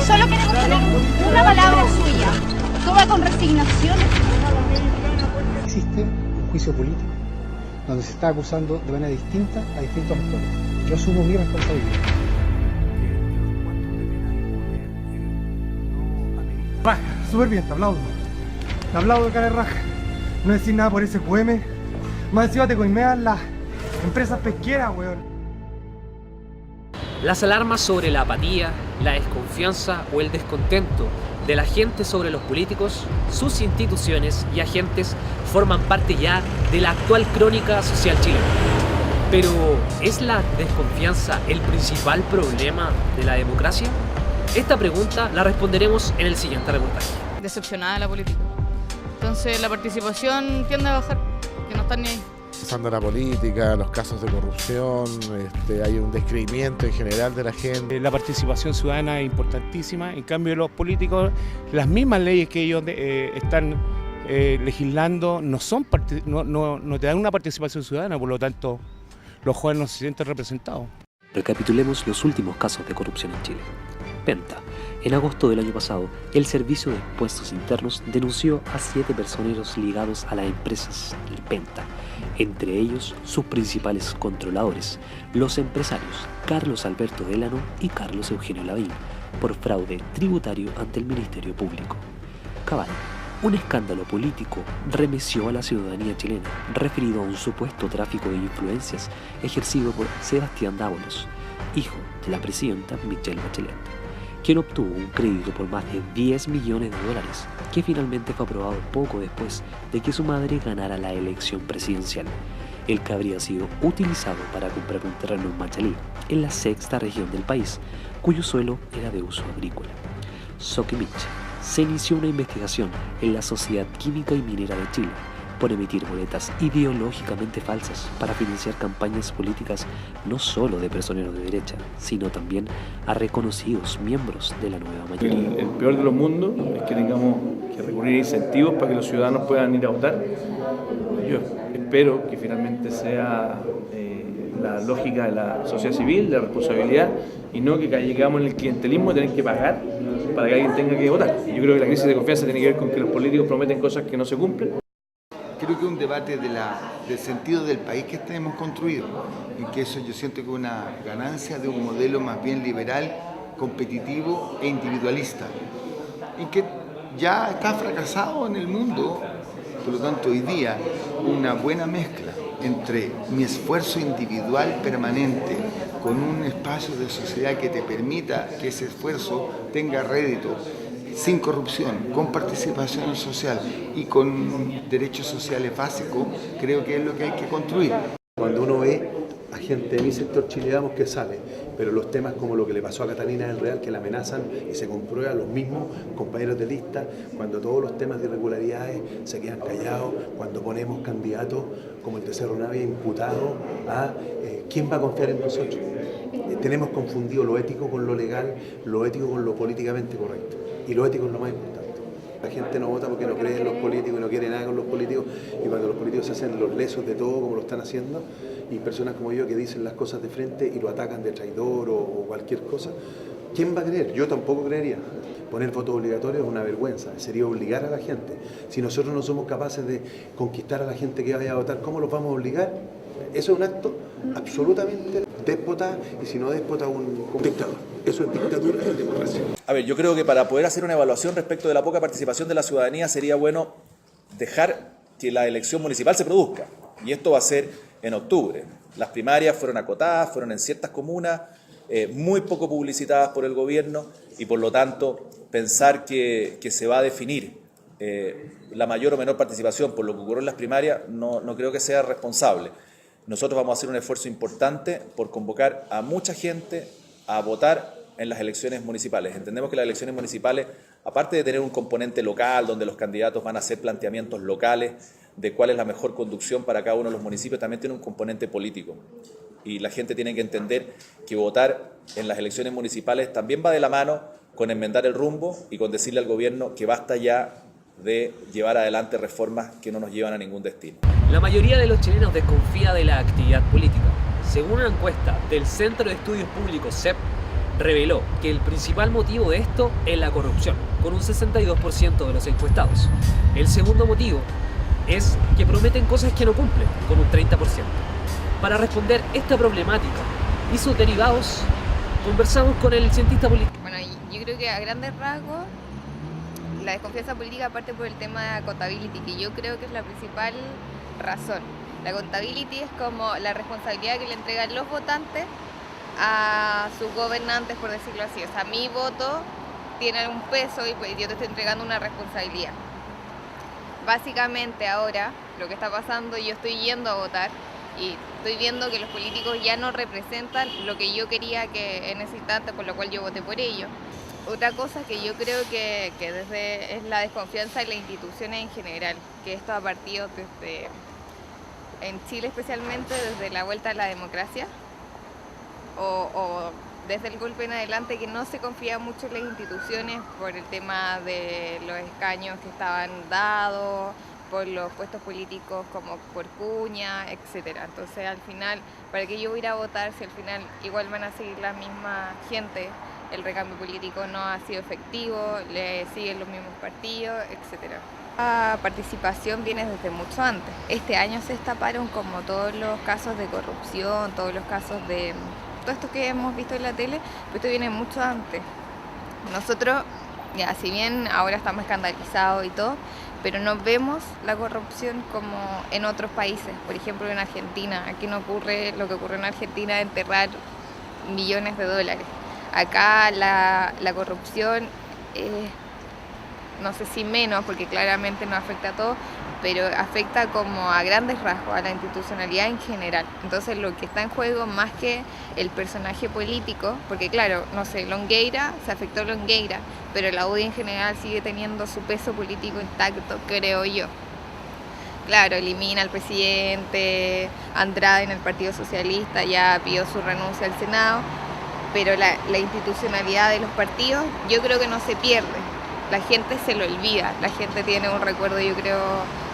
Solo queremos tener una palabra suya. Toma con resignación. Existe un juicio político donde se está acusando de manera distinta a distintos actores. Yo asumo mi responsabilidad. Raja, súper bien, te aplaudo. Te aplaudo, cara de raja. No decís nada por ese PM. Más encima te coimean las empresas pesqueras, weón. Las alarmas sobre la apatía, la desconfianza o el descontento de la gente sobre los políticos, sus instituciones y agentes forman parte ya de la actual crónica social chilena. Pero, ¿es la desconfianza el principal problema de la democracia? Esta pregunta la responderemos en el siguiente reportaje. Decepcionada de la política. Entonces la participación tiende a bajar, porque no están ni ahí. Pasando la política, los casos de corrupción, hay un descreimiento en general de la gente. La participación ciudadana es importantísima, en cambio los políticos, las mismas leyes que ellos están legislando no te dan una participación ciudadana, por lo tanto los jóvenes no se sienten representados. Recapitulemos los últimos casos de corrupción en Chile. Penta. En agosto del año pasado, el Servicio de Impuestos Internos denunció a 7 personeros ligados a las empresas del Penta, entre ellos sus principales controladores, los empresarios Carlos Alberto Delano y Carlos Eugenio Lavín, por fraude tributario ante el Ministerio Público. Cabal. Un escándalo político remeció a la ciudadanía chilena referido a un supuesto tráfico de influencias ejercido por Sebastián Dávalos, hijo de la presidenta Michelle Bachelet, quien obtuvo un crédito por más de $10 millones, que finalmente fue aprobado poco después de que su madre ganara la elección presidencial, el que habría sido utilizado para comprar un terreno en Machalí, en la 6ª región del país, cuyo suelo era de uso agrícola. Soquimich. Se inició una investigación en la Sociedad Química y Minera de Chile por emitir boletas ideológicamente falsas para financiar campañas políticas no solo de personeros de derecha, sino también a reconocidos miembros de la nueva mayoría. El peor de los mundos es que tengamos que recurrir a incentivos para que los ciudadanos puedan ir a votar. Yo espero que finalmente sea la lógica de la sociedad civil, de la responsabilidad, y no que llegamos en el clientelismo de tener que pagar para que alguien tenga que votar. Yo creo que la crisis de confianza tiene que ver con que los políticos prometen cosas que no se cumplen. Creo que es un debate del sentido del país que hemos construido, y que eso yo siento que es una ganancia de un modelo más bien liberal, competitivo e individualista, y que ya está fracasado en el mundo. Por lo tanto, hoy día una buena mezcla entre mi esfuerzo individual permanente con un espacio de sociedad que te permita que ese esfuerzo tenga rédito, sin corrupción, con participación social y con derechos sociales básicos, creo que es lo que hay que construir. Cuando uno ve a gente de mi sector chileamos que sale, pero los temas como lo que le pasó a Catalina del Real, que la amenazan y se comprueba, los mismos compañeros de lista, cuando todos los temas de irregularidades se quedan callados, cuando ponemos candidatos como el de Cerro Navia imputado a ¿quién va a confiar en nosotros? Tenemos confundido lo ético con lo legal, lo ético con lo políticamente correcto, y lo ético es lo más importante. La gente no vota porque no cree en los políticos y no quiere nada con los políticos, y cuando los políticos se hacen los lesos de todo como lo están haciendo, y personas como yo que dicen las cosas de frente y lo atacan de traidor o cualquier cosa, ¿quién va a creer? Yo tampoco creería. Poner votos obligatorios es una vergüenza, sería obligar a la gente. Si nosotros no somos capaces de conquistar a la gente que vaya a votar, ¿cómo los vamos a obligar? Eso es un acto absolutamente déspota, y si no déspota, un dictador. Eso es dictadura de democracia. A ver, yo creo que para poder hacer una evaluación respecto de la poca participación de la ciudadanía sería bueno dejar que la elección municipal se produzca. Y esto va a ser en octubre. Las primarias fueron acotadas, fueron en ciertas comunas, muy poco publicitadas por el gobierno, y por lo tanto pensar que se va a definir la mayor o menor participación por lo que ocurrió en las primarias no creo que sea responsable. Nosotros vamos a hacer un esfuerzo importante por convocar a mucha gente a votar en las elecciones municipales. Entendemos que las elecciones municipales, aparte de tener un componente local donde los candidatos van a hacer planteamientos locales de cuál es la mejor conducción para cada uno de los municipios, también tiene un componente político. Y la gente tiene que entender que votar en las elecciones municipales también va de la mano con enmendar el rumbo y con decirle al gobierno que basta ya de llevar adelante reformas que no nos llevan a ningún destino. La mayoría de los chilenos desconfía de la actividad política. Según una encuesta del Centro de Estudios Públicos CEP, reveló que el principal motivo de esto es la corrupción, con un 62% de los encuestados. El segundo motivo es que prometen cosas que no cumplen, con un 30%. Para responder esta problemática y sus derivados, conversamos con el cientista político. Bueno, yo creo que a grandes rasgos la desconfianza política parte por el tema de accountability, que yo creo que es la principal razón. La accountability es como la responsabilidad que le entregan los votantes a sus gobernantes, por decirlo así. O sea, mi voto tiene un peso y pues yo te estoy entregando una responsabilidad. Básicamente ahora lo que está pasando, yo estoy yendo a votar y estoy viendo que los políticos ya no representan lo que yo quería que en ese instante, por lo cual yo voté por ellos. Otra cosa que yo creo que desde es la desconfianza en las instituciones en general, que esto ha partido desde, en Chile especialmente, desde la vuelta a la democracia o desde el golpe en adelante, que no se confía mucho en las instituciones por el tema de los escaños que estaban dados, por los puestos políticos como por cuña, etcétera. Entonces al final, ¿para qué yo voy a ir a votar si al final igual van a seguir la misma gente? El recambio político no ha sido efectivo, le siguen los mismos partidos, etcétera. La participación viene desde mucho antes. Este año se destaparon como todos los casos de corrupción, todos los casos de todo esto que hemos visto en la tele, pero esto viene mucho antes. Nosotros, ya, si bien ahora estamos escandalizados y todo, pero no vemos la corrupción como en otros países. Por ejemplo, en Argentina. Aquí no ocurre lo que ocurre en Argentina, de enterrar millones de dólares. Acá la corrupción, no sé si menos, porque claramente no afecta a todos, pero afecta como a grandes rasgos a la institucionalidad en general. Entonces lo que está en juego más que el personaje político, porque claro, no sé, Longueira, se afectó Longueira, pero la UDI en general sigue teniendo su peso político intacto, creo yo. Claro, elimina al presidente, Andrade en el Partido Socialista ya pidió su renuncia al Senado, pero la institucionalidad de los partidos yo creo que no se pierde. La gente se lo olvida, la gente tiene un recuerdo, yo creo,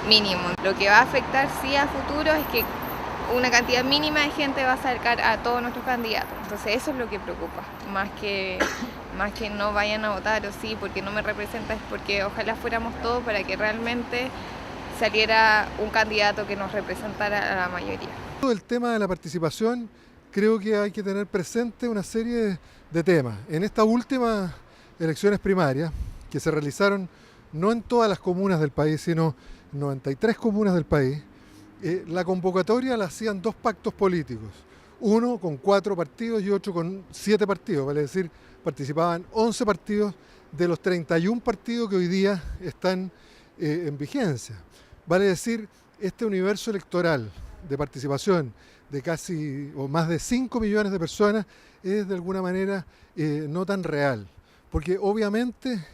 mínimo. Lo que va a afectar sí a futuro es que una cantidad mínima de gente va a acercar a todos nuestros candidatos. Entonces eso es lo que preocupa, más que no vayan a votar o sí, porque no me representa, es porque ojalá fuéramos todos para que realmente saliera un candidato que nos representara a la mayoría. El tema de la participación, creo que hay que tener presente una serie de temas. En estas últimas elecciones primarias, que se realizaron no en todas las comunas del país, sino en 93 comunas del país, la convocatoria la hacían dos pactos políticos, uno con 4 partidos y otro con 7 partidos, vale decir, participaban 11 partidos de los 31 partidos que hoy día están en vigencia. Vale decir, este universo electoral de participación de casi o más de 5 millones de personas es de alguna manera no tan real, porque obviamente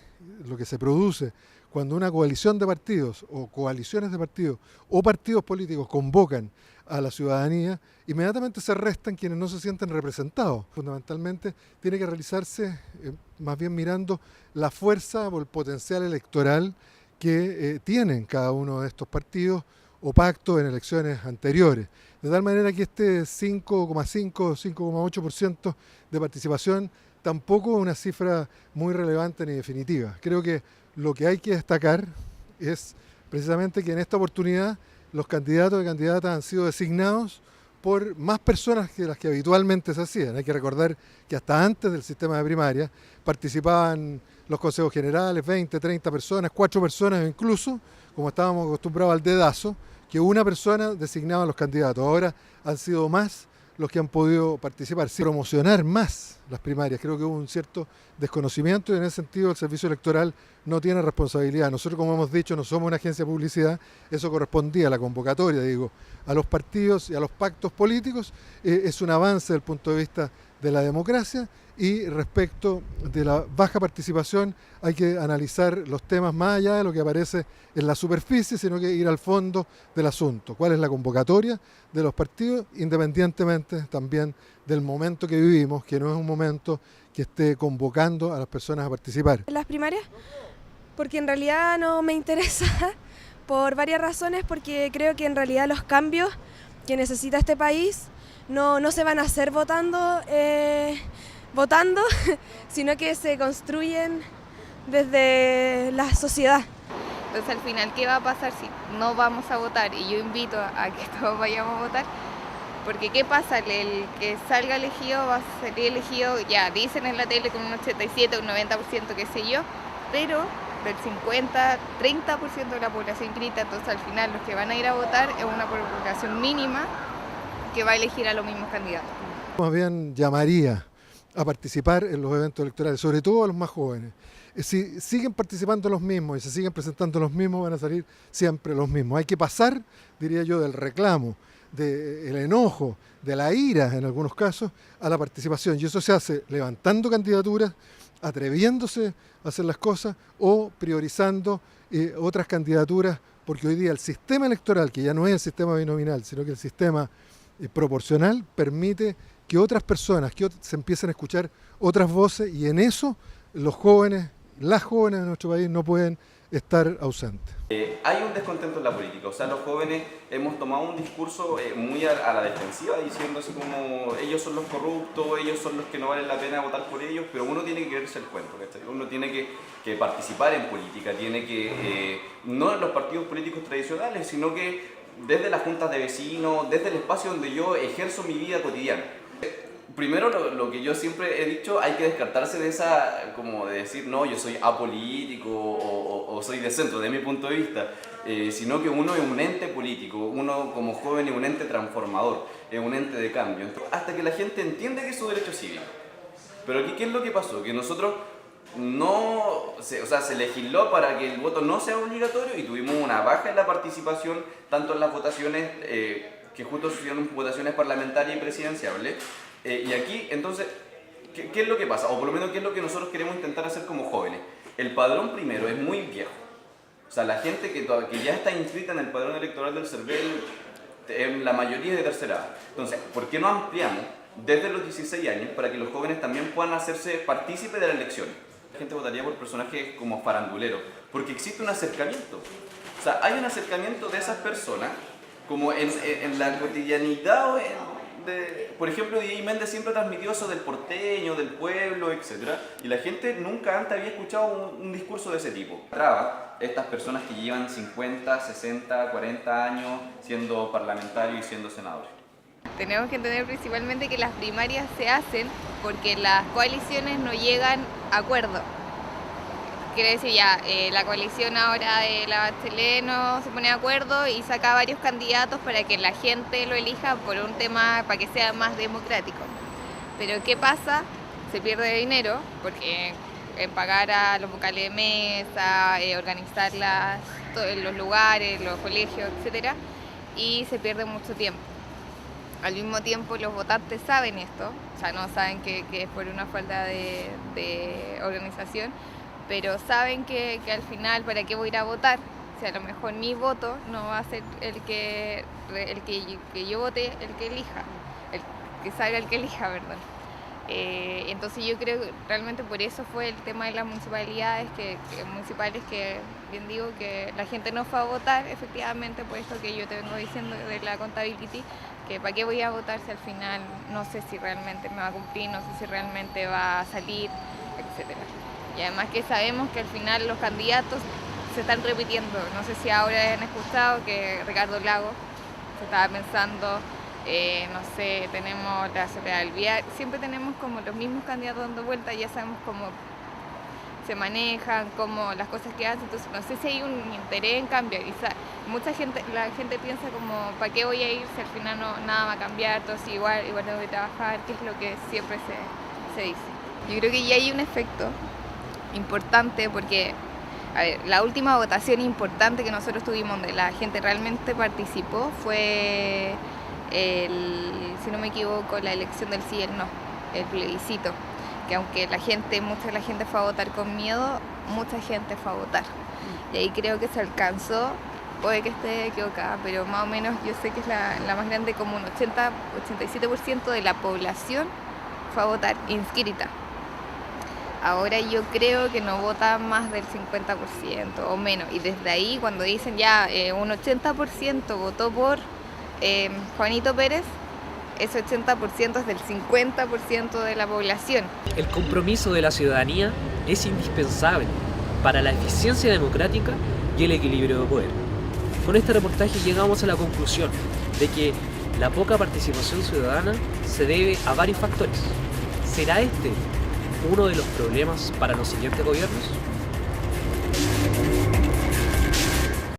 lo que se produce cuando una coalición de partidos o coaliciones de partidos o partidos políticos convocan a la ciudadanía, inmediatamente se restan quienes no se sienten representados. Fundamentalmente tiene que realizarse más bien mirando la fuerza o el potencial electoral que tienen cada uno de estos partidos o pactos en elecciones anteriores. De tal manera que este 5,5 o 5,8% de participación tampoco es una cifra muy relevante ni definitiva. Creo que lo que hay que destacar es precisamente que en esta oportunidad los candidatos y candidatas han sido designados por más personas que las que habitualmente se hacían. Hay que recordar que hasta antes del sistema de primaria participaban los consejos generales, 20, 30 personas, 4 personas incluso, como estábamos acostumbrados al dedazo, que una persona designaba a los candidatos. Ahora han sido más los que han podido participar, sí, promocionar más las primarias. Creo que hubo un cierto desconocimiento y en ese sentido el servicio electoral no tiene responsabilidad. Nosotros, como hemos dicho, no somos una agencia de publicidad, eso correspondía a la convocatoria, digo, a los partidos y a los pactos políticos. Es un avance desde el punto de vista de la democracia y respecto de la baja participación hay que analizar los temas más allá de lo que aparece en la superficie, sino que ir al fondo del asunto. ¿Cuál es la convocatoria de los partidos? Independientemente también del momento que vivimos, que no es un momento que esté convocando a las personas a participar. Las primarias, porque en realidad no me interesa por varias razones, porque creo que en realidad los cambios que necesita este país no se van a hacer votando votando, sino que se construyen desde la sociedad. Entonces al final, ¿qué va a pasar si no vamos a votar? Y yo invito a que todos vayamos a votar, porque ¿qué pasa? El que salga elegido va a salir elegido, ya dicen en la tele con un 87, un 90%, qué sé yo, pero del 50, 30% de la población inscrita, entonces al final los que van a ir a votar es una población mínima que va a elegir a los mismos candidatos. Más bien llamaría a participar en los eventos electorales, sobre todo a los más jóvenes. Si siguen participando los mismos y se siguen presentando los mismos, van a salir siempre los mismos. Hay que pasar, diría yo, del reclamo, del enojo, de la ira en algunos casos, a la participación. Y eso se hace levantando candidaturas, atreviéndose a hacer las cosas o priorizando otras candidaturas, porque hoy día el sistema electoral, que ya no es el sistema binominal, sino que el sistema proporcional, permite que otras personas, se empiecen a escuchar otras voces, y en eso los jóvenes, las jóvenes de nuestro país no pueden estar ausentes. Hay un descontento en la política, o sea, los jóvenes hemos tomado un discurso muy a la defensiva, diciendo así como ellos son los corruptos, ellos son los que no valen la pena votar por ellos, pero uno tiene que creerse el cuento, ¿cachai? Uno tiene que participar en política, tiene que, no en los partidos políticos tradicionales, sino que desde las juntas de vecinos, desde el espacio donde yo ejerzo mi vida cotidiana. Primero, lo que yo siempre he dicho, hay que descartarse de esa, como de decir, no, yo soy apolítico o soy de centro, de mi punto de vista, sino que uno es un ente político, uno como joven es un ente transformador, es un ente de cambio, hasta que la gente entiende que es su derecho cívico. Pero aquí, ¿qué es lo que pasó? Que nosotros se legisló para que el voto no sea obligatorio y tuvimos una baja en la participación, tanto en las votaciones, que justo sucedieron votaciones parlamentarias y presidenciales. Y aquí, entonces, ¿qué es lo que pasa? O por lo menos, ¿qué es lo que nosotros queremos intentar hacer como jóvenes? El padrón primero es muy viejo. O sea, la gente que ya está inscrita en el padrón electoral del CERVEL, la mayoría es de tercera edad. Entonces, ¿por qué no ampliamos desde los 16 años para que los jóvenes también puedan hacerse partícipes de las elecciones? La gente votaría por personajes como faranduleros, porque existe un acercamiento. O sea, hay un acercamiento de esas personas, como en la cotidianidad, por ejemplo, DJ Méndez siempre transmitió eso del porteño, del pueblo, etc. Y la gente nunca antes había escuchado un discurso de ese tipo. Traba estas personas que llevan 50, 60, 40 años siendo parlamentarios y siendo senadores. Tenemos que entender principalmente que las primarias se hacen porque las coaliciones no llegan a acuerdo. Quiere decir, la coalición ahora de la Bachelet no se pone de acuerdo y saca varios candidatos para que la gente lo elija por un tema, para que sea más democrático. Pero ¿qué pasa? Se pierde dinero porque en pagar a los vocales de mesa, organizar los lugares, los colegios, etc. Y se pierde mucho tiempo. Al mismo tiempo los votantes saben esto, o sea, no saben que es por una falta de organización, pero saben que al final, ¿para qué voy a ir a votar? O sea, a lo mejor mi voto no va a ser el que yo vote, el que elija, el que salga el que elija, ¿verdad? Entonces yo creo que realmente por eso fue el tema de las municipalidades, municipales, que bien digo que la gente no fue a votar, efectivamente, por esto que yo te vengo diciendo de la accountability, que para qué voy a votar si al final no sé si realmente me va a cumplir, no sé si realmente va a salir, etcétera. Y además que sabemos que al final los candidatos se están repitiendo. No sé si ahora han escuchado que Ricardo Lagos se estaba pensando, no sé, tenemos la Soledad Alvear, siempre tenemos como los mismos candidatos dando vueltas, ya sabemos cómo se manejan, cómo las cosas que hacen, entonces no sé si hay un interés en cambiar. La gente piensa como, ¿para qué voy a ir si al final nada va a cambiar? Entonces igual tengo que trabajar, que es lo que siempre se dice. Yo creo que ya hay un efecto importante porque, a ver, la última votación importante que nosotros tuvimos donde la gente realmente participó fue, si no me equivoco, la elección del sí y el no, el plebiscito, que aunque mucha de la gente fue a votar con miedo, mucha gente fue a votar. Y ahí creo que se alcanzó, puede que esté equivocada, pero más o menos yo sé que es la más grande, como un 87% de la población fue a votar inscrita. Ahora yo creo que no vota más del 50% o menos. Y desde ahí, cuando dicen un 80% votó por Juanito Pérez, ese 80% es del 50% de la población. El compromiso de la ciudadanía es indispensable para la eficiencia democrática y el equilibrio de poder. Con este reportaje llegamos a la conclusión de que la poca participación ciudadana se debe a varios factores. ¿Será este uno de los problemas para los siguientes gobiernos?